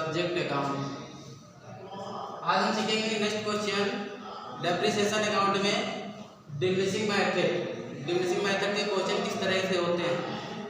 Subject account. आज हम सीखेंगे नेक्स्ट क्वेश्चन डेप्रिसिएशन अकाउंट में डिमिनिशिंग मेथड। डिमिनिशिंग मेथड के क्वेश्चन किस तरह से होते हैं।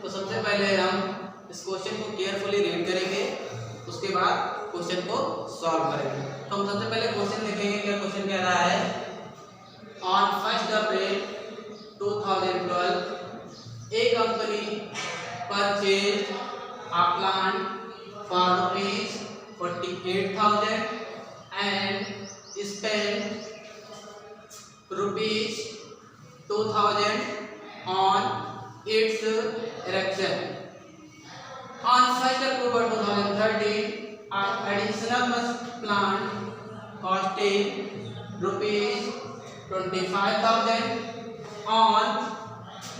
तो सबसे पहले हम इस क्वेश्चन को केयरफुली रीड करेंगे, उसके बाद क्वेश्चन को सॉल्व करेंगे। तो हम सबसे पहले क्वेश्चन देखेंगे। क्या क्वेश्चन कह रहा है, on 1 April 2012 a company purchased a plant for ₹48,000 and spent ₹2,000 on its erection. On 1 October 2013, an additional plant costing ₹25,000. On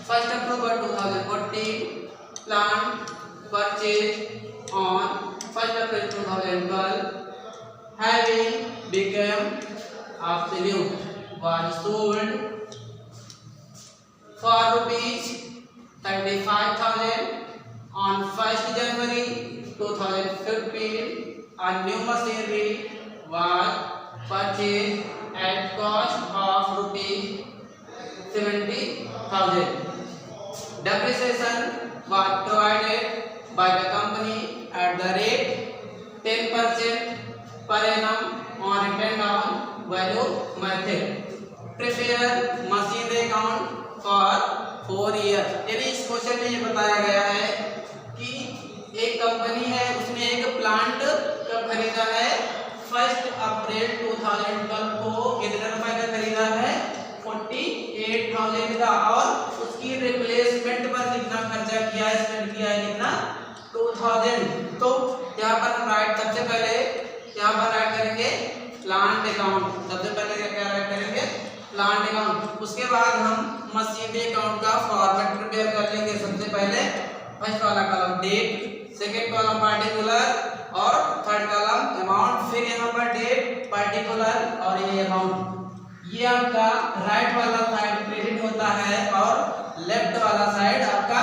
1 October 2014, plant purchased on 1 April 2012 having become obsolete was sold for ₹35,000. On 1 January 2015, a new machinery was purchased at cost of ₹70,000. Depreciation was provided by the company at the rate 10% per annum on return on value method. Prepare machinery account for 4 years. यानी इस question में ये बताया गया है कि एक company है, उसने एक प्लांट कब खरीदा है, 1 अप्रैल 2012 को कितने रुपए का खरीदा है, 48,000 का, और उसकी रिप्लेसमेंट पर कितना खर्चा किया है, स्पेंड किया है कितना, 2,000। तो यहाँ पर हम राइट सबसे पहले यहाँ पर राइट करेंगे प्लांट अकाउंट। सबसे पहले क्या राइट करेंगे, प्लांट अकाउंट। उसके बाद हम मशीनरी अकाउंट का फॉर्मेट प्रिपेयर कर लेंगे। सबसे पहले फर्स्ट वाला column date, second column particular और थर्ड कॉलम अमाउंट। फिर यहाँ पर डेट, पार्टिकुलर और ये अमाउंट। ये आपका राइट वाला साइड क्रेडिट होता है और लेफ्ट वाला साइड आपका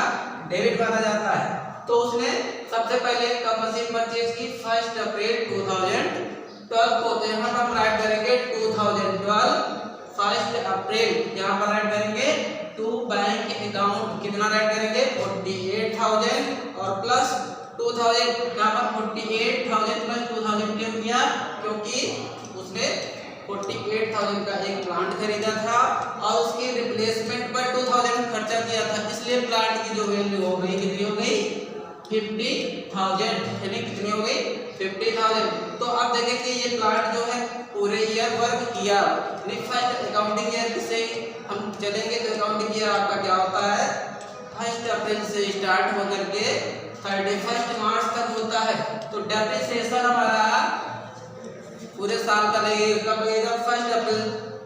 डेबिट माना जाता है। तो उसने सबसे पहले कब मशीन परचेज की, 1 अप्रैल 2012 को। तो यहाँ पर हम राइट करेंगे 2012 1 अप्रैल। यहाँ पर राइट करेंगे टू बैंक अकाउंट, कितना राइट करेंगे, 48,000 और प्लस 2,000। यहाँ पर 48,000 प्लस 2,000 क्यों किया, क्योंकि उसने 48,000 का एक प्लांट खरीदा था और उसकी रिप्लेसमेंट पर 2,000 खर्चा किया था, इसलिए प्लांट की जो वैल्यू हो गई कितनी हो गई, 50,000। यानी कितनी हो गई, 50,000। तो अब देखें कि ये प्लांट जो है पूरे ईयर वर्क किया। फर्स्ट अकाउंटिंग ईयर से हम चलेंगे तो अकाउंटिंग ईयर आपका क्या होता है, 1 अप्रैल से स्टार्ट होकर के 31 मार्च तक होता है। तो डेप्रिसिएशन हमारा पूरे साल का लगेगा, कब लगेगा, 1 अप्रैल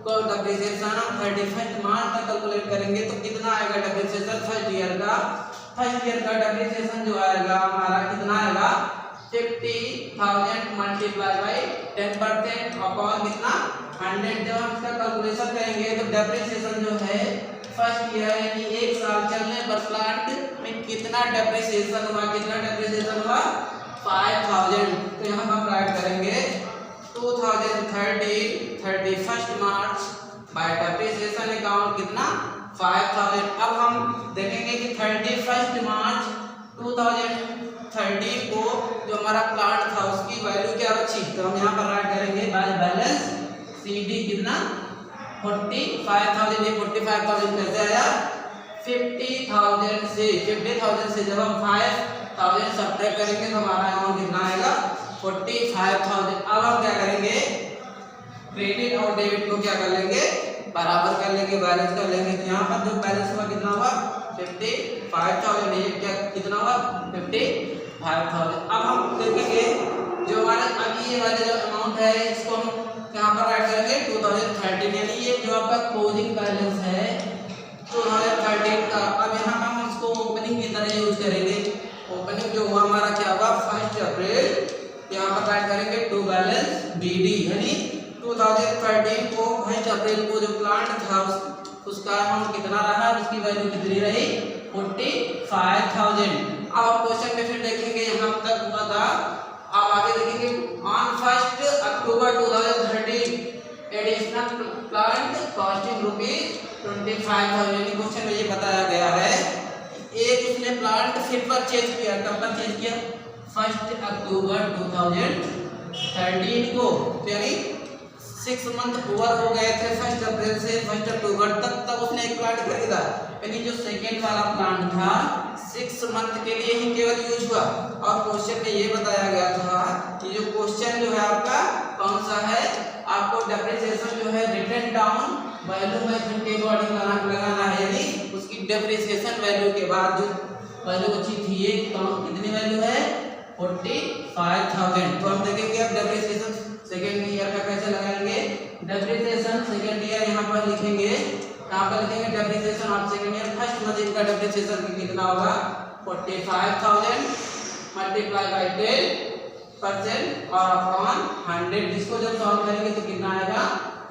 को डेप्रिसिएशन हम 31 मार्च तक कैलकुलेट करेंगे। तो कितना आएगा डेप्रिसिएशन फर्स्ट ईयर का, फर्स्ट ईयर का डेप्रिसिएशन जो आएगा हमारा कितना आएगा, 50,000 मल्टीप्लाई बाई 10% अपॉन कितना, 100। जब हम इसका कैलकुलेशन करेंगे तो डेप्रिसिएशन जो है फर्स्ट ईयर यानी एक साल चलने पर प्लांट में कितना डेप्रिसिएशन हुआ, कितना डेप्रिसिएशन हुआ, 5,000। तो यहाँ हम राइट करेंगे 2030 31 मार्च बाय डेप्रिसिएशन अकाउंट कितना, 5,000। अब हम देखेंगे कि 31 मार्च 2030 को जो हमारा प्लांट था उसकी वैल्यू क्या बची। तो हम यहाँ पर राइट करेंगे बाय बैलेंस सीडी कितना, 45,000। ये 45,000 कैसे आया, 50,000 से जब हम 5,000 सब्ट्रैक्ट करेंगे तो हमारा अमाउंट कितना आएगा, 45,000। अब हम क्या करेंगे, क्रेडिट और डेबिट को क्या कर लेंगे, बराबर कर लेंगे, बैलेंस कर लेंगे। तो यहाँ पर जो बैलेंस हुआ कितना हुआ, 55,000। ये क्या कितना हुआ, 55,000। अब हम देखेंगे जो हमारा अभी ये वाले जो अमाउंट है इसको हम यहाँ पर राइट करेंगे 2013, यानी ये जो आपका क्लोजिंग बैलेंस है 2013 का। अब यहाँ पर हम इसको ओपनिंग की तरह यूज करेंगे। ओपनिंग जो हुआ हमारा क्या हुआ, 1 अप्रैल, यहाँ पर राइट करेंगे टू बैलेंस बीडी, यानी 2013 को 1 अप्रैल को जो प्लांट था उसका अमाउंट कितना रहा, उसकी वैल्यू कितनी रही, 45,000। अब क्वेश्चन में फिर देखेंगे यहाँ तक हुआ था, अब अब आगे देखेंगे on 1 October 2013 additional plant costing ₹25,000। Question में ये बताया गया है एक उसने प्लांट फिर परचेज किया, कब परचेज किया 1 अक्टूबर 2013 को, यानी 6 मंथ ओवर हो गए थे 1 अप्रैल से 1 अक्टूबर तक, तब उसने एक प्लांट खरीदा। यानी जो सेकेंड वाला प्लांट था 6 मंथ के लिए ही केवल यूज हुआ। और क्वेश्चन में ये बताया गया था कि जो क्वेश्चन जो है आपका कौन सा है, आपको डेप्रिसिएशन जो है रिटन डाउन वैल्यू बाय 50 के अकॉर्डिंग लगाना है, यानी उसकी डेप्रिसिएशन वैल्यू के बाद जो वैल्यू बची थी ये कितनी वैल्यू है 45,000। तो हम देखेंगे अब डेप्रिसिएशन सेकेंड ईयर का कैसे लगाएंगे। डेप्रिसिएशन सेकेंड ईयर यहाँ पर लिखेंगे, यहाँ पर लिखेंगे depreciation of second year first machine का डेप्रिसिएशन कितना होगा 45,000 मल्टीप्लाई बाय 10% और अपॉन 100। जिसको जब सॉल्व करेंगे तो कितना आएगा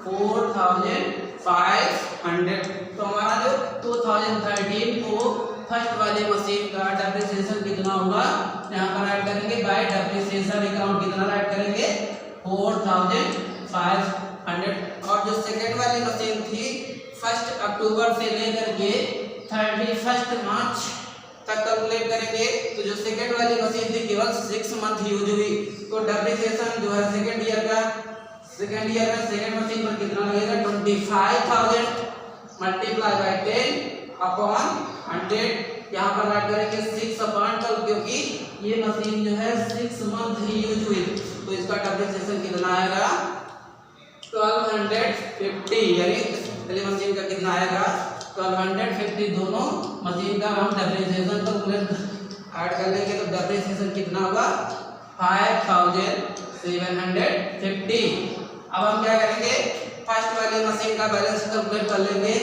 4,500। तो हमारा जो 2013 को फर्स्ट वाली मशीन का डेप्रिसिएशन कितना होगा, यहाँ पर ऐड करेंगे बाय डेप्रिसिएशन अकाउंट कितना ऐड करेंगे 4,500। और जो सेकेंड वाली मशीन थी 1 अक्टूबर से लेकर के 31 मार्च तक कैलकुलेट करेंगे। तो जो सेकेंड वाली मशीन थी केवल 6 मंथ यूज हुई, तो डेप्रिसिएशन जो है सेकेंड ईयर में सेकेंड मशीन पर कितना लगेगा 25,000 मल्टीप्लाई बाय 10 अपॉन 100। यहाँ पर ऐड करेंगे 6/12 क्योंकि ये मशीन जो है 6 मंथ ही यूज हुई, तो इसका डेप्रिसिएशन कितना आएगा 1250। यानी पहली मशीन का कितना आएगा 1250। दोनों मशीन का हम डेप्रिसिएशन कैलकुलेट ऐड कर लेंगे तो डेप्रिसिएशन कितना होगा 5,750। अब हम क्या करेंगे फर्स्ट वाली मशीन का बैलेंस कैलकुलेट कर लेंगे।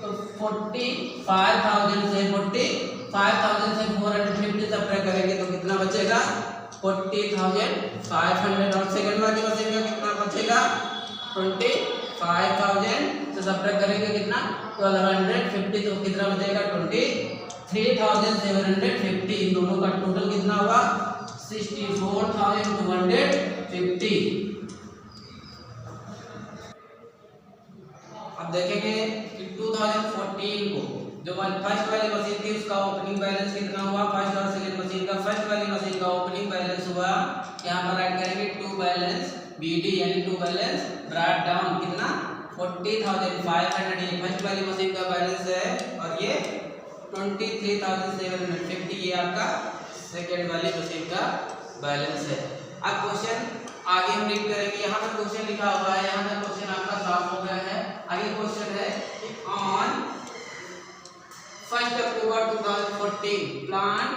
तो 45,000 से 450 करेंगे तो कितना बचेगा 40,500। और सेकंड वाली मशीन का कितना बचेगा 25,000 से सब्ट्रैक्ट करेंगे कितना 1250, तो कितना बचेगा 23,750। इन दोनों का टोटल कितना होगा 64,250। अब देखेंगे कि 2014 को जो फर्स्ट वाली मशीन थी उसका ओपनिंग बैलेंस कितना हुआ, फर्स्ट और सेकंड मशीन का फर्स्ट वाली मशीन का ओपनिंग बैलेंस हुआ, यहाँ पर ऐड करेंगे टू बैलेंस BD यानी टू बैलेंस ब्रॉट डाउन कितना 40,500। ये फर्स्ट वाली मशीन का बैलेंस है और ये 23,750 ये आपका सेकंड वाली मशीन का बैलेंस है। अब क्वेश्चन आगे हम रीड करेंगे, यहाँ पर क्वेश्चन लिखा हुआ है, यहाँ पर क्वेश्चन आपका सॉल्व हो गया है। आगे क्वेश्चन है कि on 1 October 2014 plant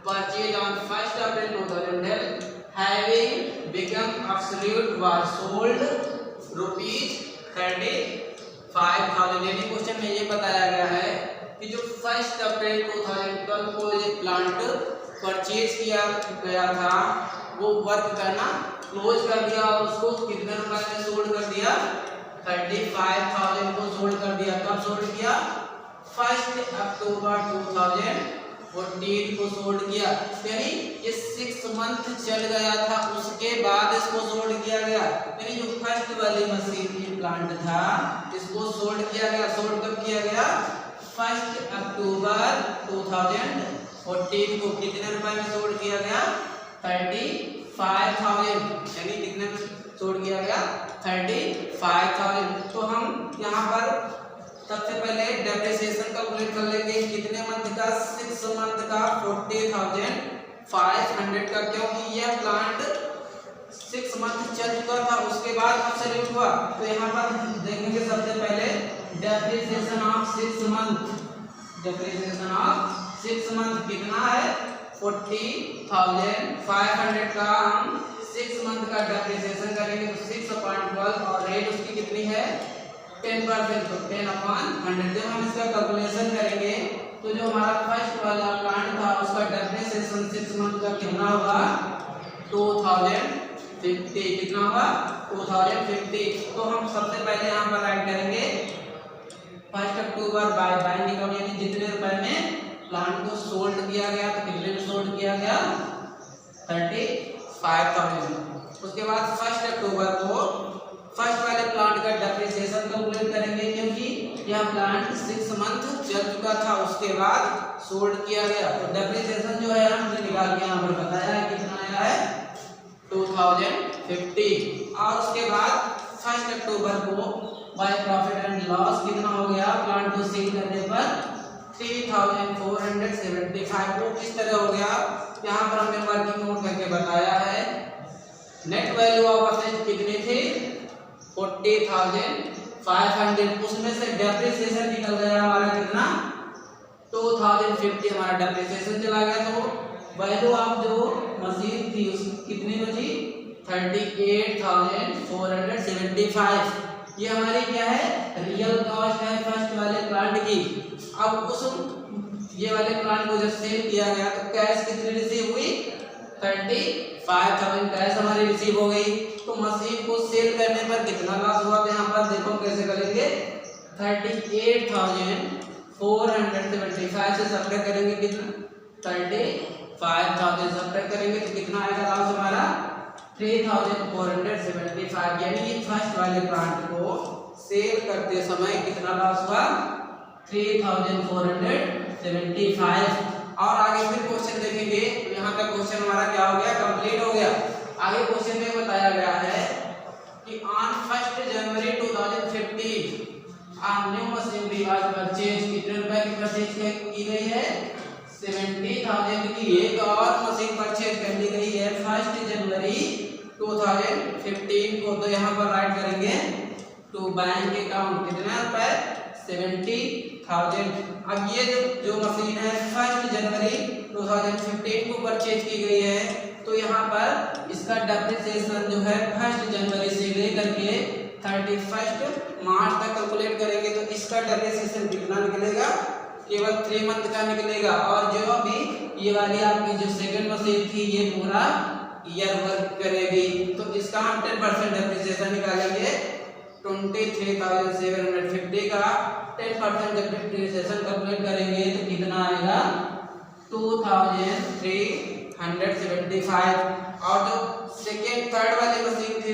purchase on 1 April 2012 having become absolute was sold ₹35,000। यानी क्वेश्चन में ये बताया गया है कि जो 1 अप्रैल 2012 को ये प्लांट परचेज किया गया था वो वर्क करना क्लोज कर दिया और उसको कितने रुपए में सोल्ड कर दिया 35,000 को सोल्ड कर दिया। कब सोल्ड किया 1 अक्टूबर 2014 को सोल्ड किया, यानी ये 6 मंथ चल गया था उसके बाद इसको सोल्ड किया गया। यानी जो फर्स्ट वाली मशीन की प्लांट था इसको सोल्ड किया गया। सोल्ड कब किया गया 1 अक्टूबर 2014 को कितने रुपए में सोल्ड किया गया 35,000। यानी कितने में सोल्ड किया गया 35,000। तो हम यहाँ पर सबसे पहले डेप्रिसिएशन कैलकुलेट कर लेंगे कितने मंथ का 6 मंथ का 40,500 का, क्योंकि यह प्लांट 6 मंथ चल चुका था उसके बाद ऑब्सोल्यूट हुआ। तो यहाँ पर देखेंगे सबसे पहले depreciation of 6 month. Depreciation of 6 month कितना है 40,500 का हम 6 मंथ का डेप्रिसिएशन करेंगे तो 6/12 और रेट उसकी कितनी है 10%, तो 10/100। जब हम इसका कैलकुलेशन करेंगे तो जो हमारा फर्स्ट वाला प्लांट था उसका डेप्रिसिएशन 6 मंथ का कितना होगा 2050। कितना होगा 2050। तो हम सबसे पहले यहाँ पर ऐड करेंगे 1 अक्टूबर बाय बाइंग अकाउंट, यानी जितने रुपए में प्लांट को सोल्ड किया गया तो कितने में सोल्ड किया गया 35,000 5000। उसके बाद 1 अक्टूबर को फर्स्ट वाले प्लांट का डेप्रिसिएशन कैलकुलेट करेंगे, क्योंकि यह प्लांट 6 मंथ चल चुका था, उसके बाद सोल्ड किया गया। तो डेप्रिसिएशन जो है हमने निकाल के यहाँ पर बताया है कितना आया है 2050। और उसके बाद 1 अक्टूबर को बाय प्रॉफिट एंड लॉस कितना हो गया, प्लांट को सेल करने पर 3475। वो किस तरह हो गया, यहाँ पर हमने वर्किंग नोट करके बताया है। नेट वैल्यू ऑफ असेट कितनी थी 40,500, उसमें से डेप्रिसिएशन निकल गया हमारा कितना 2050 हमारा डेप्रिसिएशन चला गया। तो वैल्यू ऑफ जो मशीन थी उस कितनी बची 38,475। ये हमारी क्या है रियल कॉस्ट है फर्स्ट वाले प्लांट की। अब उस ये वाले प्लांट को जब सेल किया गया तो कैश कितनी रिसीव हुई 35,000 कैश हमारी रिसीव हो गई। तो मशीन को सेल करने पर कितना लॉस हुआ, तो यहाँ पर देखो कैसे करेंगे 38,475 से सब्ट्रैक्ट करेंगे कितना 35,000 सब्ट्रैक्ट करेंगे तो कितना आएगा लॉस हमारा 3,475। यानी कि फर्स्ट वाले प्लांट को सेल करते समय कितना लॉस हुआ 3,475। और आगे फिर क्वेश्चन देखेंगे, यहाँ तक क्वेश्चन हमारा क्या हो गया कंप्लीट हो गया। आगे क्वेश्चन में बताया गया है कि on 1 January 2050 new machinery was purchase, कितने रुपए की परचेज की गई है 70,000 की एक और मशीन परचेज कर ली गई है 1 जनवरी 2015 को। तो यहाँ पर राइट करेंगे टू बैंक अकाउंट कितना रुपए 70,000। अब ये जो मशीन है 1 जनवरी 2015 को परचेज की गई है, तो यहाँ पर इसका डेप्रिसिएशन जो है 1 जनवरी से लेकर के 31 मार्च तक कैलकुलेट करेंगे। तो इसका डेप्रिसिएशन कितना निकलेगा केवल 3 मंथ का निकलेगा। और जो अभी ये वाली आपकी जो सेकंड मशीन थी ये पूरा ईयर वर्क करेगी, तो इसका हम 10% डेप्रिसिएशन निकालेंगे 23,750 का 10% डेप्रिसिएशन कैलकुलेट करेंगे तो कितना आएगा 2,375। और जो सेकेंड थर्ड वाली मशीन थी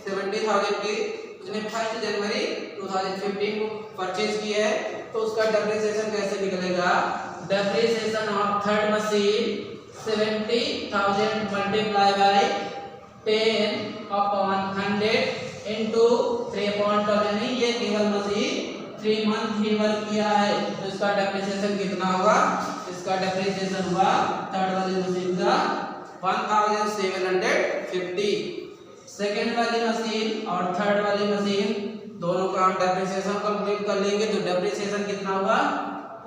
70,000 की, उसने 1 जनवरी 2015 को परचेज की है, तो उसका डेप्रिसिएशन कैसे निकलेगा depreciation of third machine 70,000 multiply by 10/100 into 3/1000। ये केवल मशीन 3 मंथ ही वर्क किया है, तो इसका डेप्रिसिएशन कितना होगा, इसका डेप्रिसिएशन हुआ थर्ड वाली मशीन का 1,750। सेकेंड वाली मशीन और थर्ड वाली मशीन दोनों का हम डेप्रिसिएशन कंप्लीट कर लेंगे, तो डेप्रिसिएशन कितना होगा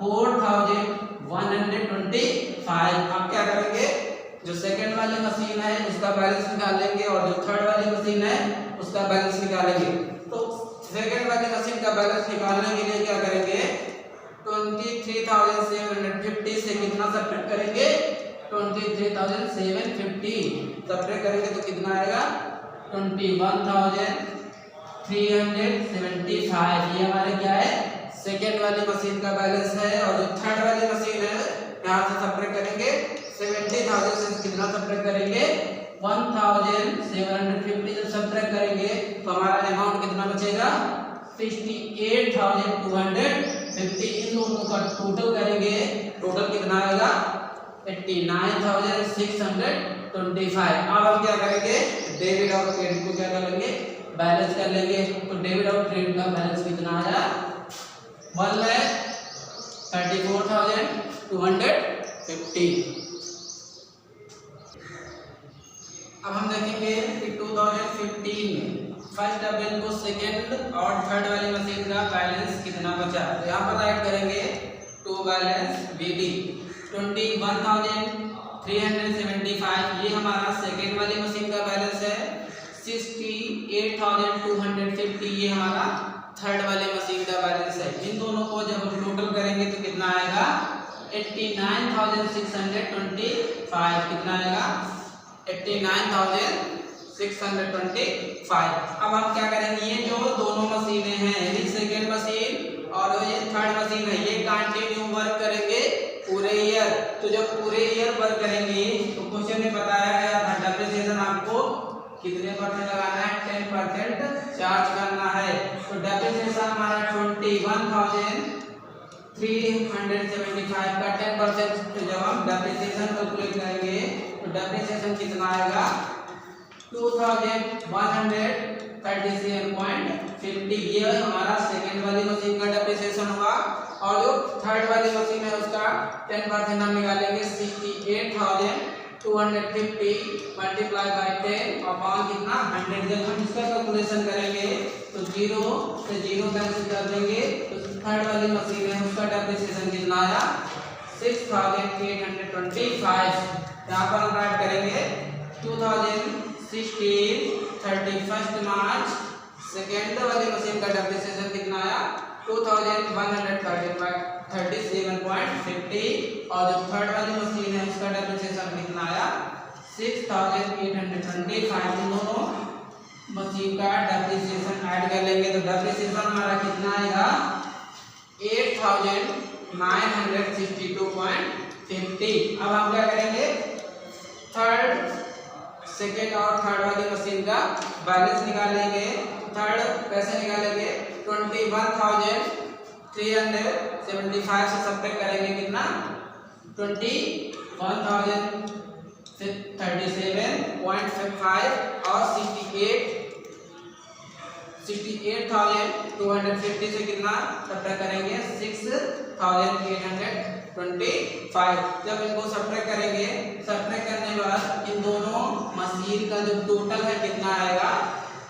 4,125। अब क्या करेंगे जो सेकेंड वाली मशीन है उसका बैलेंस निकाल लेंगे और जो थर्ड वाली मशीन है उसका बैलेंस निकालेंगे। तो सेकेंड वाली मशीन का बैलेंस निकालने के लिए क्या करेंगे 23,750 से कितना सब्ट्रैक्ट करेंगे 23,750 सब्ट्रैक्ट करेंगे तो कितना आएगा 21,375। ये हमारे क्या है सेकेंड वाली मशीन का बैलेंस है। और जो थर्ड वाली मशीन है यहाँ से सब्ट्रैक्ट करेंगे 70,000 से कितना सब्ट्रैक्ट करेंगे 1,750। जब सब्ट्रैक्ट करेंगे तो हमारा अमाउंट कितना बचेगा 68,250। इन दोनों का टोटल करेंगे, टोटल कितना आएगा 89,625। अब हम क्या करेंगे डेबिट और क्रेडिट को क्या कर लेंगे बैलेंस कर लेंगे। तो डेबिट और क्रेडिट का बैलेंस कितना आया 1,34,250। अब हम देखेंगे कि 2015 में 1 अप्रैल को सेकेंड और थर्ड वाली मशीन का बैलेंस कितना बचा। तो यहाँ पर राइट करेंगे टू बैलेंस बीडी 21,375। ये हमारा सेकेंड वाली मशीन का बैलेंस है 68,250। ये हमारा थर्ड वाली मशीन का बैलेंस है। इन दोनों को जब हम टोटल करेंगे तो कितना आएगा 89,625। कितना आएगा 89,625। अब हम क्या करेंगे ये जो दोनों मशीनें हैं ये सेकेंड मशीन और ये थर्ड मशीन है ये कंटिन्यू वर्क करेंगे पूरे ईयर। तो जब पूरे ईयर वर्क करेंगे तो क्वेश्चन में बताया गया था डेप्रिसिएशन कितने परसेंट लगाना है? 10% चार्ज करना है। तो डेप्रिसिएशन हमारा 21,375 का 10% जब हम डेप्रिसिएशन कैलकुलेट करेंगे तो डेप्रिसिएशन कितना आएगा? 2137.50। ये हमारा सेकेंड वाली मशीन का डेप्रिसिएशन हुआ। और जो थर्ड वाली मशीन है उसका 10% हम निकालेंगे 68,250 मल्टीप्लाई बाय 10 अपॉन कितना 100। जब हम इसका कैलकुलेशन करेंगे तो 0 से 0 कैंसिल कर देंगे तो थर्ड वाली मशीन है उसका डेप्रिसिएशन कितना आया? 6,825। यहाँ पर हम राइट करेंगे 2016 31 मार्च सेकेंड वाली मशीन का डेप्रिसिएशन कितना आया? 2137.50। और जो थर्ड वाली मशीन है उसका डेप्रिसिएशन कितना आया? 6,825। दोनों मशीन का डेप्रिसिएशन ऐड कर लेंगे तो डेप्रिसिएशन हमारा कितना आएगा? 8,962.50। अब हम क्या करेंगे? थर्ड सेकेंड और थर्ड वाली मशीन का बैलेंस निकालेंगे। थर्ड कैसे निकालेंगे? 21,375 से सब्ट्रैक्ट करेंगे कितना? 21,037.5 और 68,250 से कितना सब्ट्रैक्ट करेंगे? 6,825। जब इनको सब्ट्रैक्ट करेंगे, सब्ट्रैक्ट करने के बाद इन दोनों मशीन का जो टोटल है कितना आएगा?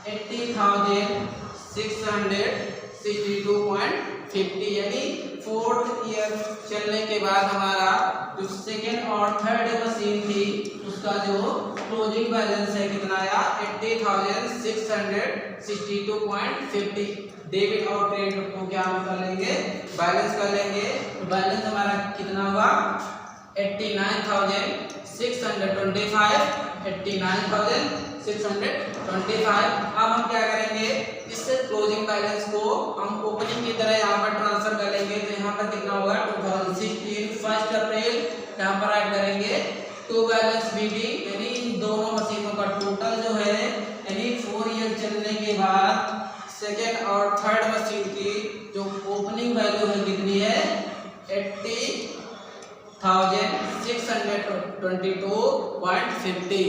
80,662.50। यानी फोर्थ ईयर चलने के बाद हमारा जो सेकेंड और थर्ड मशीन थी उसका जो क्लोजिंग बैलेंस है कितना आया? 80,662.50। डेबिट और क्रेडिट को क्या हम कर लेंगे? बैलेंस कर लेंगे। तो बैलेंस हमारा कितना हुआ? 89,625। 89,625। अब हम क्या करेंगे? इस क्लोजिंग बैलेंस को हम ओपनिंग की तरह यहाँ पर ट्रांसफर कर लेंगे। तो यहाँ पर कितना होगा? 2016 1 अप्रैल यहाँ पर ऐड करेंगे टू बैलेंस बीडी। यानी इन दोनों मशीनों का टोटल जो है यानी 4 ईयर चलने के बाद सेकेंड और थर्ड मशीन की जो ओपनिंग वैल्यू है कितनी है? 80,622.50।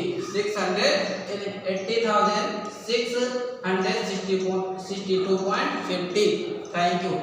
80,662.50। Thank you.